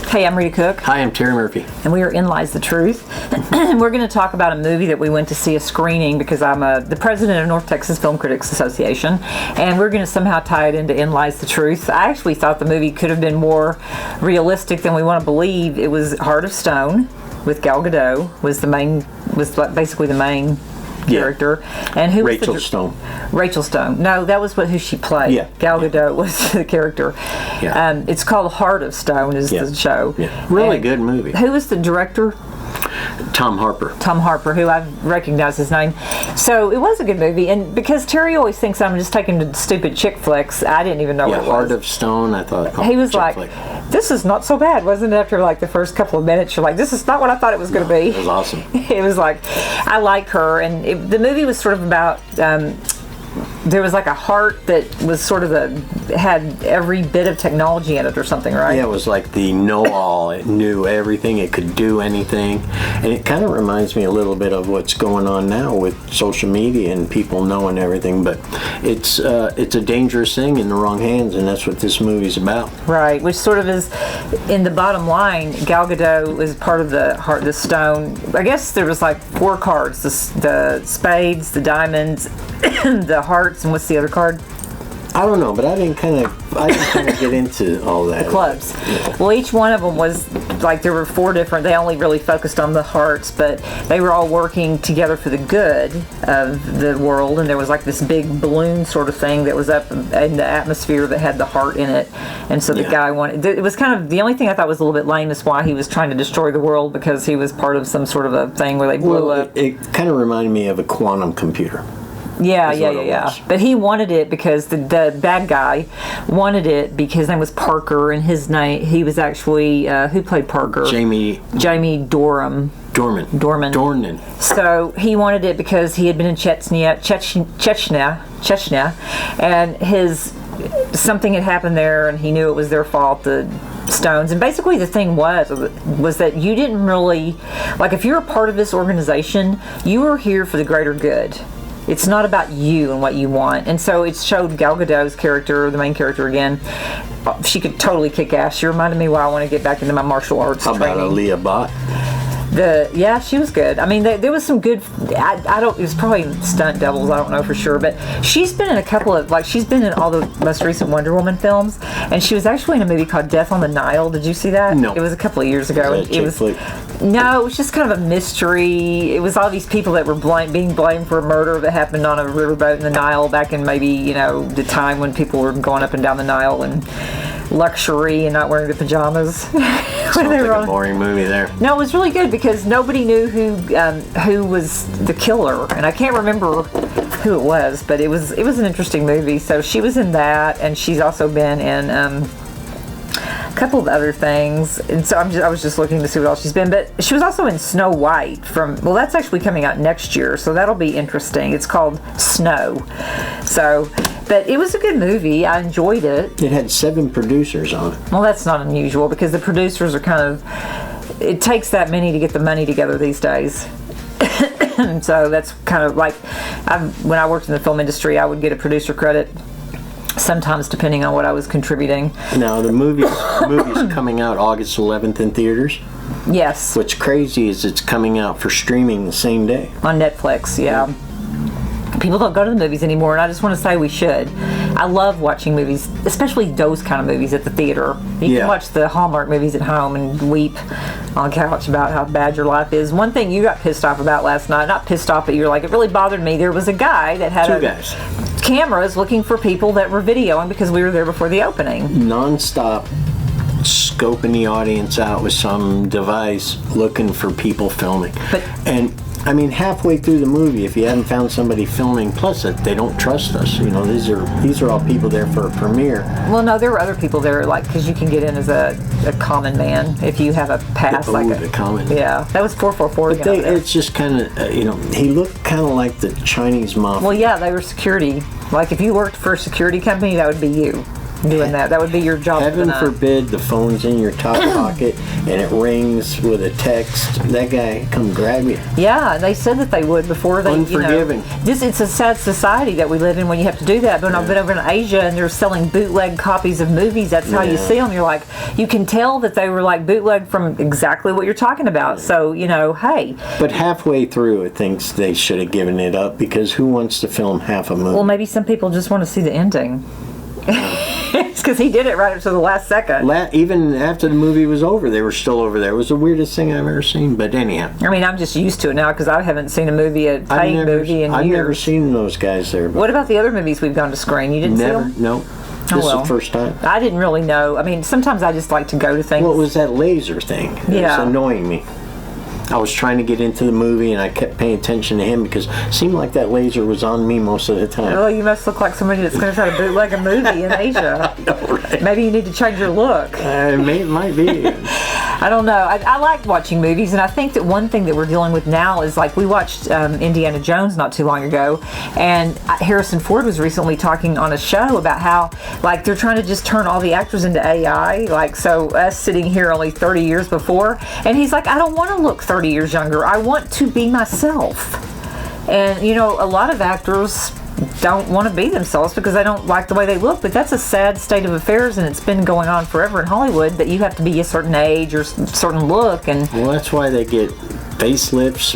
Hey, I'm Rita Cook. Hi, I'm Terry Murphy. And we are in Lies the Truth. We're going to talk about a movie that we went to see a screening because I'm the president of North Texas Film Critics Association, and we're going to somehow tie it into In Lies the Truth. I actually thought the movie could have been more realistic than we want to believe. It was Heart of Stone with Gal Gadot was basically the main character. And who Rachel was Stone. Rachel Stone. No, that was who she played. Yeah. Gal Gadot was the character. Yeah. It's called Heart of Stone is the show. Yeah. Really good movie. Who was the director? Tom Harper, who I recognize his name. So it was a good movie, and because Terry always thinks I'm just taking the stupid chick flicks, I didn't even know what it was. Heart of Stone, I thought. He was like, this is not so bad, wasn't it? After like the first couple of minutes, you're like, this is not what I thought it was going to be. It was awesome. It was like, I like her, and the movie was sort of about, there was like a heart that was sort of had every bit of technology in it or something, right? Yeah, it was like the know-all. It knew everything. It could do anything. And it kind of reminds me a little bit of what's going on now with social media and people knowing everything. But it's a dangerous thing in the wrong hands, and that's what this movie's about. Right, which sort of is, in the bottom line, Gal Gadot is part of the Heart, the Stone. I guess there was like 4 cards, the spades, the diamonds, the hearts, and what's the other card? I don't know, but I didn't kind of get into all that. The clubs. Yeah. Well, each one of them was like there were 4 different. They only really focused on the hearts, but they were all working together for the good of the world. And there was like this big balloon sort of thing that was up in the atmosphere that had the heart in it. And so the guy wanted. It was kind of the only thing I thought was a little bit lame is why he was trying to destroy the world, because he was part of some sort of a thing where they blew up. It kind of reminded me of a quantum computer. Yeah. But he wanted it because the bad guy wanted it because his name was Parker, and he was actually who played Parker? Jamie Dornan. So he wanted it because he had been in Chechnya, and something had happened there, and he knew it was their fault. The Stones, and basically the thing was that you didn't really like, if you're a part of this organization, you were here for the greater good. It's not about you and what you want. And so it showed Gal Gadot's character, the main character again. She could totally kick ass. She reminded me why I want to get back into my martial arts training. How about Aaliyah Bhatt? She was good. I mean, there was some good. It was probably stunt doubles. I don't know for sure, but she's been in a couple of she's been in all the most recent Wonder Woman films, and she was actually in a movie called Death on the Nile. Did you see that? No. It was a couple of years ago. It was. No, it was just kind of a mystery. It was all these people that were being blamed for a murder that happened on a riverboat in the Nile back in maybe the time when people were going up and down the Nile and luxury and not wearing the pajamas. Sounds like a boring movie there. No, it was really good because nobody knew who was the killer, and I can't remember who it was, but it was an interesting movie. So she was in that, and she's also been in a couple of other things, and so I was just looking to see what else she's been. But she was also in Snow White that's actually coming out next year, so that'll be interesting. It's called Snow. But it was a good movie. I enjoyed it. It had 7 producers on it. Well, that's not unusual because the producers are it takes that many to get the money together these days. So that's kind of like, when I worked in the film industry, I would get a producer credit sometimes depending on what I was contributing. Now, the movie's coming out August 11th in theaters. Yes. What's crazy is it's coming out for streaming the same day. On Netflix, yeah. People don't go to the movies anymore, and I just want to say we should. I love watching movies, especially those kind of movies at the theater. You can watch the Hallmark movies at home and weep on the couch about how bad your life is. One thing you got pissed off about last night, not pissed off, but you're like, it really bothered me. There was a guy that had 2 guys. Cameras looking for people that were videoing because we were there before the opening. Non-stop scoping the audience out with some device looking for people filming. And I mean, halfway through the movie, if you hadn't found somebody filming, plus that they don't trust us. These are all people there for a premiere. Well, no, there were other people there, because you can get in as a common man if you have a pass. The common. Yeah, that was 444. But it's just kind of, he looked kind of like the Chinese mafia. Well, yeah, they were security. Like if you worked for a security company, that would be you. doing that. That would be your job. Heaven forbid the phone's in your top pocket and it rings with a text. That guy come grab you. Yeah, they said that they would before they, Unforgiving. It's a sad society that we live in when you have to do that. But when I've been over in Asia and they're selling bootleg copies of movies, that's how you see them. You're like, you can tell that they were like bootleg from exactly what you're talking about. So, hey. But halfway through, it thinks they should have given it up because who wants to film half a movie? Well, maybe some people just want to see the ending. It's because he did it right up to the last second. Even after the movie was over, they were still over there. It was the weirdest thing I've ever seen. But anyhow, I mean, I'm just used to it now because I haven't seen a movie, movie in I've years. never seen those guys there. What about the other movies we've gone to screen? You didn't see them? No. This is the first time. I didn't really know. I mean, sometimes I just like to go to things. Well, it was that laser thing. It was annoying me. I was trying to get into the movie and I kept paying attention to him because it seemed like that laser was on me most of the time. Well, you must look like somebody that's going to try to bootleg a movie in Asia. I know, right? Maybe you need to change your look. It might be. I don't know. I like watching movies, and I think that one thing that we're dealing with now is like we watched Indiana Jones not too long ago, and Harrison Ford was recently talking on a show about how like they're trying to just turn all the actors into AI. Like, so us sitting here only 30 years before, and he's like, I don't want to look 30 years younger. I want to be myself. And a lot of actors don't want to be themselves because they don't like the way they look, but that's a sad state of affairs, and it's been going on forever in Hollywood that you have to be a certain age or certain look. And well, that's why they get facelifts,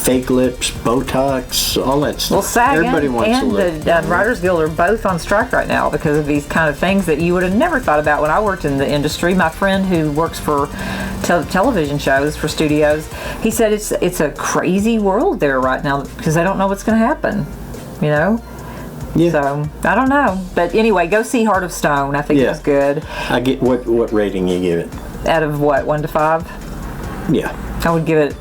fake lips, Botox, all that stuff. Well, SAG Everybody wants to look. and the Writers Guild are both on strike right now because of these kind of things that you would have never thought about when I worked in the industry. My friend who works for television shows for studios, he said it's a crazy world there right now because they don't know what's going to happen. Yeah. So I don't know, but anyway, go see Heart of Stone. I think it was good. I get what rating you give it? Out of what, 1 to 5? Yeah. I would give it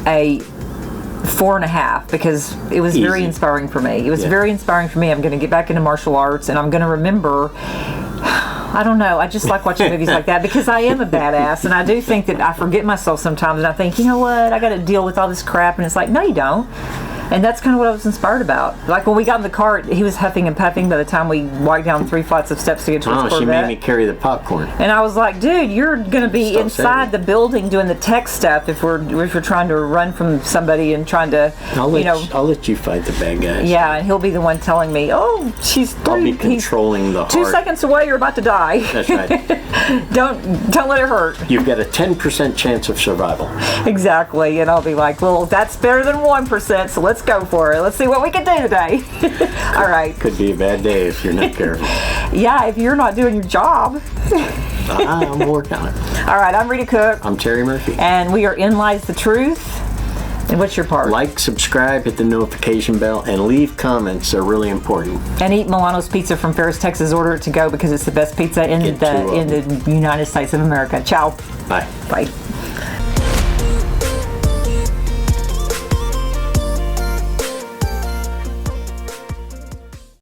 a 4.5 because it was very inspiring for me. It was very inspiring for me. I'm going to get back into martial arts, and I'm going to remember. I don't know. I just like watching movies like that because I am a badass, and I do think that I forget myself sometimes, and I think, you know what, I got to deal with all this crap, and it's like, no, you don't. And that's kind of what I was inspired about. Like when we got in the car, he was huffing and puffing by the time we walked down 3 flights of steps to get to his Corvette. She made me carry the popcorn. And I was like, dude, you're going to be inside the building doing the tech stuff if we're trying to run from somebody and trying to, I'll let you fight the bad guys. Yeah, and he'll be the one telling me, oh, I'll be controlling the heart. 2 seconds away, you're about to die. That's right. Don't let it hurt. You've got a 10% chance of survival. Exactly. And I'll be like, well, that's better than 1%, so let's go for it. Let's see what we can do today. All right. Could be a bad day if you're not careful. Yeah, if you're not doing your job. I'm working on it. All right, I'm Rita Cook. I'm Terry Murphy. And we are In Lies the Truth. And what's your part? Like, subscribe, hit the notification bell, and leave comments. They're really important. And eat Milano's Pizza from Ferris, Texas. Order it to go because it's the best pizza in the United States of America. Ciao. Bye. Bye.